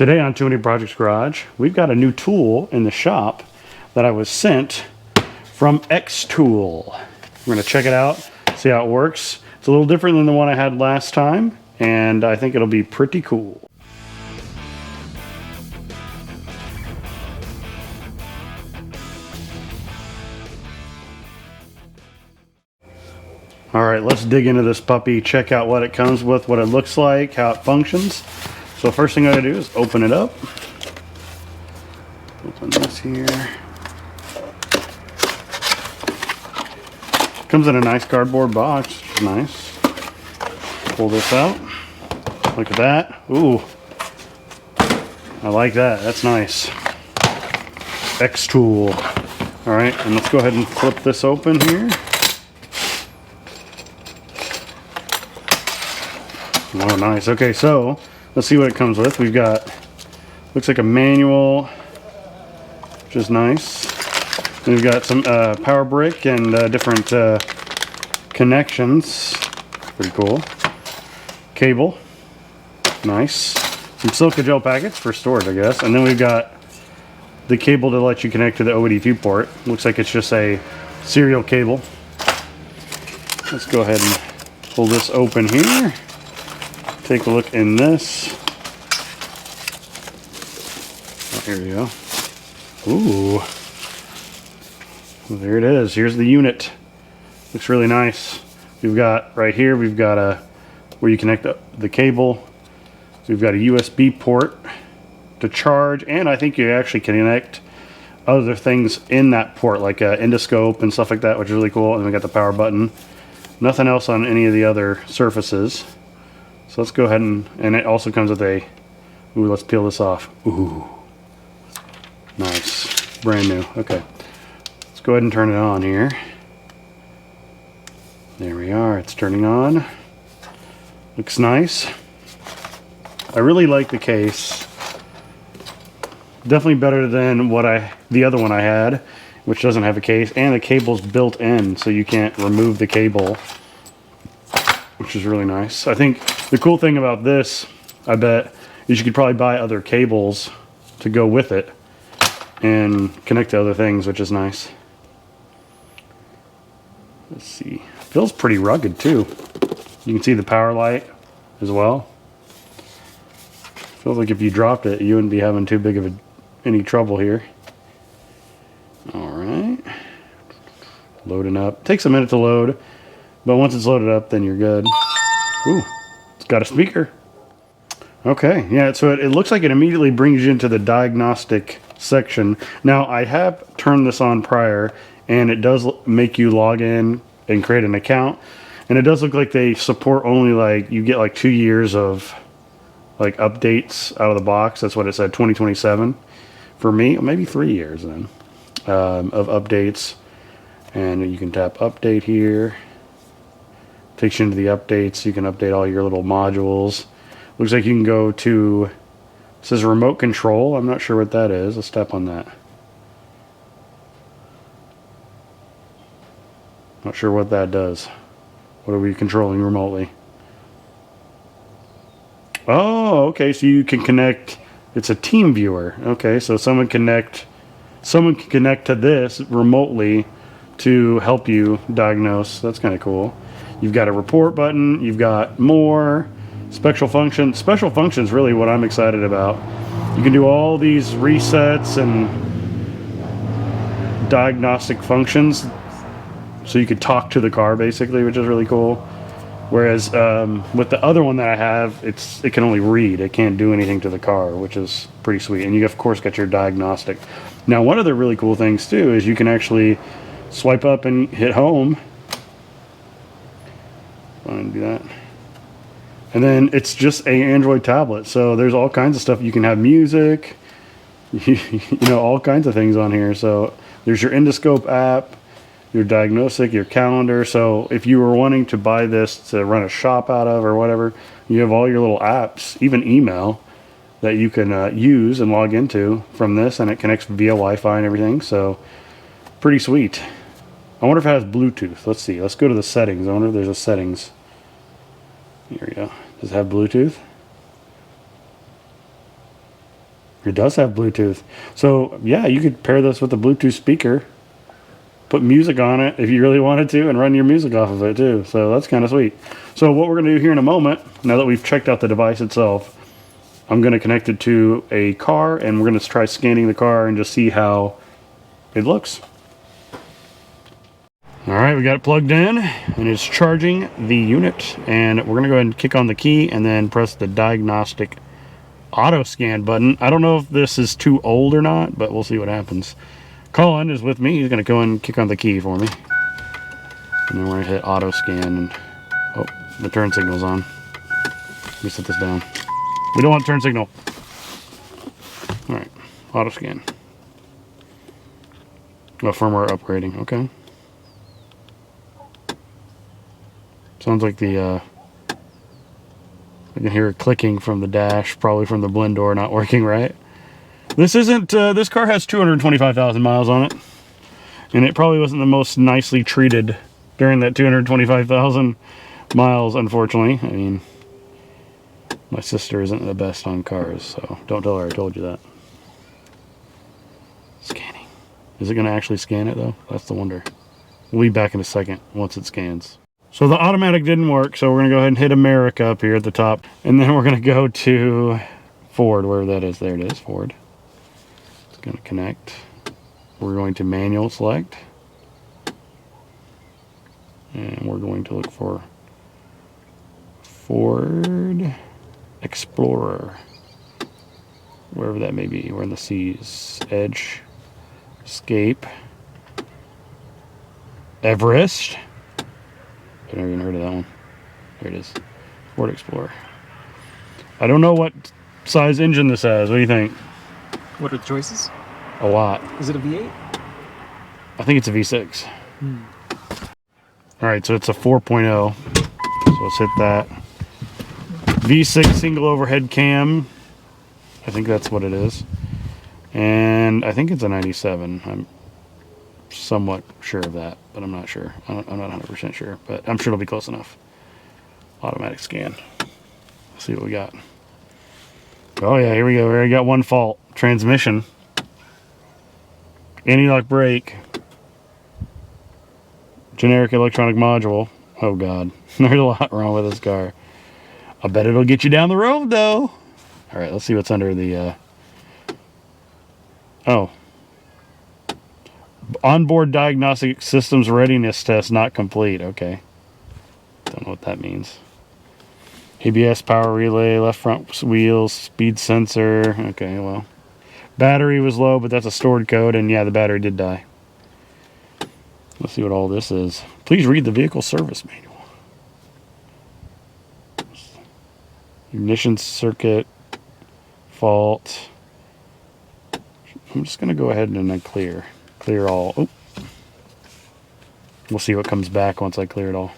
Today on TMP Projects Garage, we've got a new tool in the shop that I was sent from XTool. We're going to check it out, see how it works. It's a little different than the one I had last time, and I think it'll be pretty cool. All right, let's dig into this puppy, check out what it comes with, what it looks like, how it functions. So first thing I gotta do is open it up. Open this here. Comes in a nice cardboard box, which is nice. Pull this out. Look at that. Ooh. I like that, that's nice. XTool. All right, and let's go ahead and flip this open here. Oh, nice. Okay, so let's see what it comes with. We've got, looks like a manual, which is nice. And we've got some power brick and different connections. Pretty cool. Cable. Nice. Some silica gel packets for storage, I guess. And then we've got the cable to let you connect to the OED2 port. Looks like it's just a serial cable. Let's go ahead and pull this open here. Take a look in this. Oh, here we go. Ooh. Well, there it is. Here's the unit. Looks really nice. We've got right here, we've got a where you connect the cable. We've got a USB port to charge, and I think you actually can connect other things in that port, like endoscope and stuff like that, which is really cool. And we got the power button. Nothing else on any of the other surfaces. So let's go ahead and it also comes with a, ooh, let's peel this off. Ooh, nice, brand new. Okay, let's go ahead and turn it on here. There we are, it's turning on. Looks nice. I really like the case. Definitely better than the other one I had, which doesn't have a case, and the cable's built in, so you can't remove the cable, which is really nice. I think the cool thing about this, I bet, is you could probably buy other cables to go with it and connect to other things, which is nice. Let's see. Feels pretty rugged too. You can see the power light as well. Feels like if you dropped it, you wouldn't be having too big of any trouble here. All right. Loading up. Takes a minute to load, but once it's loaded up, then you're good. Ooh. Got a speaker. Okay, yeah, so it looks like it immediately brings you into the diagnostic section. Now, I have turned this on prior, and it does make you log in and create an account. And it does look like they support only, like, you get like 2 years of like updates out of the box. That's what it said, 2027 for me, or maybe 3 years then of updates. And you can tap update here. Takes you into the updates. You can update all your little modules. Looks like you can go to, it says remote control. I'm not sure what that is. Let's tap on that. Not sure what that does. What are we controlling remotely? Oh, okay, so you can connect, it's a team viewer. Okay, so someone can connect to this remotely to help you diagnose. That's kind of cool. You've got a report button, you've got more special functions. Special functions really what I'm excited about. You can do all these resets and diagnostic functions. So you could talk to the car basically, which is really cool. Whereas with the other one that I have, it can only read. It can't do anything to the car, which is pretty sweet. And you of course got your diagnostic. Now one of the really cool things too is you can actually swipe up and hit home. Do that, and then it's just a Android tablet, so there's all kinds of stuff. You can have music, you know, all kinds of things on here. So there's your endoscope app, your diagnostic, your calendar. So if you were wanting to buy this to run a shop out of or whatever, you have all your little apps, even email, that you can use and log into from this, and it connects via Wi-Fi and everything. So pretty sweet. I wonder if it has Bluetooth. Let's see. Let's go to the settings. I wonder if there's a settings. Here we go. Does it have Bluetooth? It does have Bluetooth. So yeah, you could pair this with a Bluetooth speaker, put music on it if you really wanted to, and run your music off of it too. So that's kind of sweet. So what we're going to do here in a moment, now that we've checked out the device itself, I'm going to connect it to a car, and we're going to try scanning the car and just see how it looks. All right, we got it plugged in, and it's charging the unit. And we're going to go ahead and kick on the key and then press the diagnostic auto scan button. I don't know if this is too old or not, but we'll see what happens. Colin is with me. He's going to go and kick on the key for me. And then we're going to hit auto scan. And oh, the turn signal's on. Let me set this down. We don't want turn signal. All right, auto scan. Oh, firmware upgrading. Okay. Sounds like the I can hear it clicking from the dash, probably from the blend door not working right. This isn't, this car has 225,000 miles on it, and it probably wasn't the most nicely treated during that 225,000 miles, unfortunately. I mean, my sister isn't the best on cars, so don't tell her I told you that. Scanning. Is it going to actually scan it, though? That's the wonder. We'll be back in a second once it scans. So the automatic didn't work, so we're going to go ahead and hit America up here at the top. And then we're going to go to Ford, wherever that is. There it is, Ford. It's going to connect. We're going to manual select. And we're going to look for Ford Explorer. Wherever that may be. We're in the C's. Edge. Escape. Everest. I've never even heard of that one. There it is. Ford Explorer. I don't know what size engine this has. What do you think? What are the choices? A lot. Is it a V8? I think it's a V6. Alright, so it's a 4.0. So let's hit that. V6 single overhead cam. I think that's what it is. And I think it's a 97. I'm somewhat sure of that, but I'm not sure. I'm not 100% sure, but I'm sure it'll be close enough. Automatic scan. Let's see what we got. Oh yeah, here we go. We already got one fault. Transmission. Anti-lock brake. Generic electronic module. Oh god. There's a lot wrong with this car. I bet it'll get you down the road though. Alright, let's see what's under the oh. Onboard diagnostic systems readiness test not complete. Okay. Don't know what that means. ABS power relay, left front wheels, speed sensor. Okay, well. Battery was low, but that's a stored code, and yeah, the battery did die. Let's see what all this is. Please read the vehicle service manual. Ignition circuit fault. I'm just going to go ahead and then clear. Clear all. Oh. We'll see what comes back once I clear it all.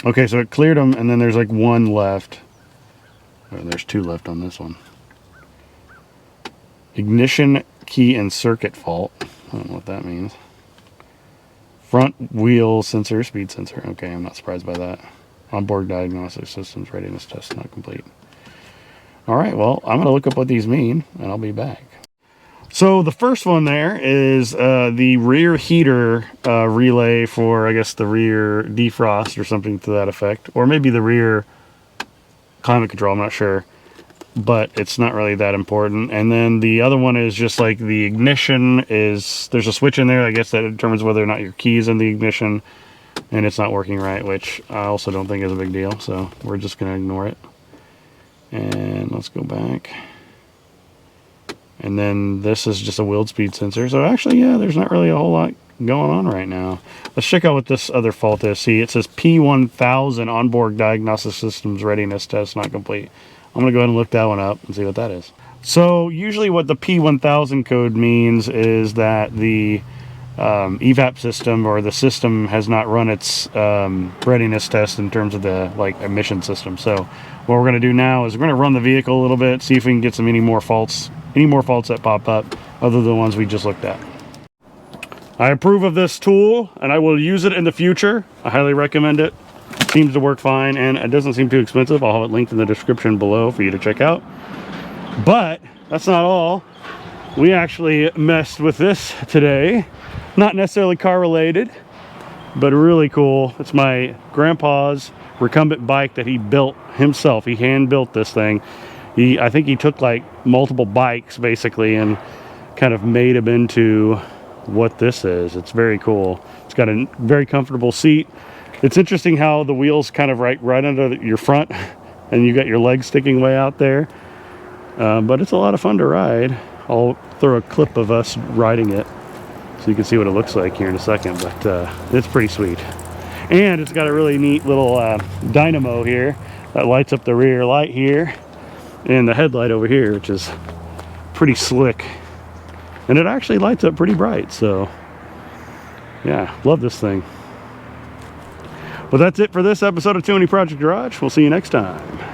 Okay, so it cleared them, and then there's like one left. Oh, there's two left on this one. Ignition key and circuit fault. I don't know what that means. Front wheel sensor, speed sensor. Okay, I'm not surprised by that. Onboard diagnostic systems readiness test not complete. All right, well, I'm going to look up what these mean, and I'll be back. So the first one there is the rear heater relay for, I guess, the rear defrost or something to that effect. Or maybe the rear climate control, I'm not sure. But it's not really that important. And then the other one is just like the ignition is, there's a switch in there, I guess, that determines whether or not your key's in the ignition. And it's not working right, which I also don't think is a big deal. So we're just going to ignore it. And let's go back. And then this is just a wheel speed sensor. So actually, yeah, there's not really a whole lot going on right now. Let's check out what this other fault is. See, it says P1000 onboard diagnostic systems readiness test not complete. I'm going to go ahead and look that one up and see what that is. So usually what the P1000 code means is that the evap system or the system has not run its readiness test in terms of the emission system. So what we're going to do now is we're going to run the vehicle a little bit, see if we can get any more faults that pop up other than the ones we just looked at. I approve of this tool and I will use it in the future. I highly recommend it. seems to work fine, and it doesn't seem too expensive. I'll have it linked in the description below for you to check out. But that's not all. We actually messed with this today. Not necessarily car related, but really cool. It's my grandpa's recumbent bike that he built himself. He hand built this thing. I think he took like multiple bikes basically and kind of made them into what this is. It's very cool. It's got a very comfortable seat. It's interesting how the wheels kind of right under your front and you got your legs sticking way out there. But it's a lot of fun to ride. I'll throw a clip of us riding it so you can see what it looks like here in a second, but it's pretty sweet. And it's got a really neat little dynamo here that lights up the rear light here and the headlight over here, which is pretty slick. And it actually lights up pretty bright, so yeah, love this thing. Well, that's it for this episode of 2 Project Garage. We'll see you next time.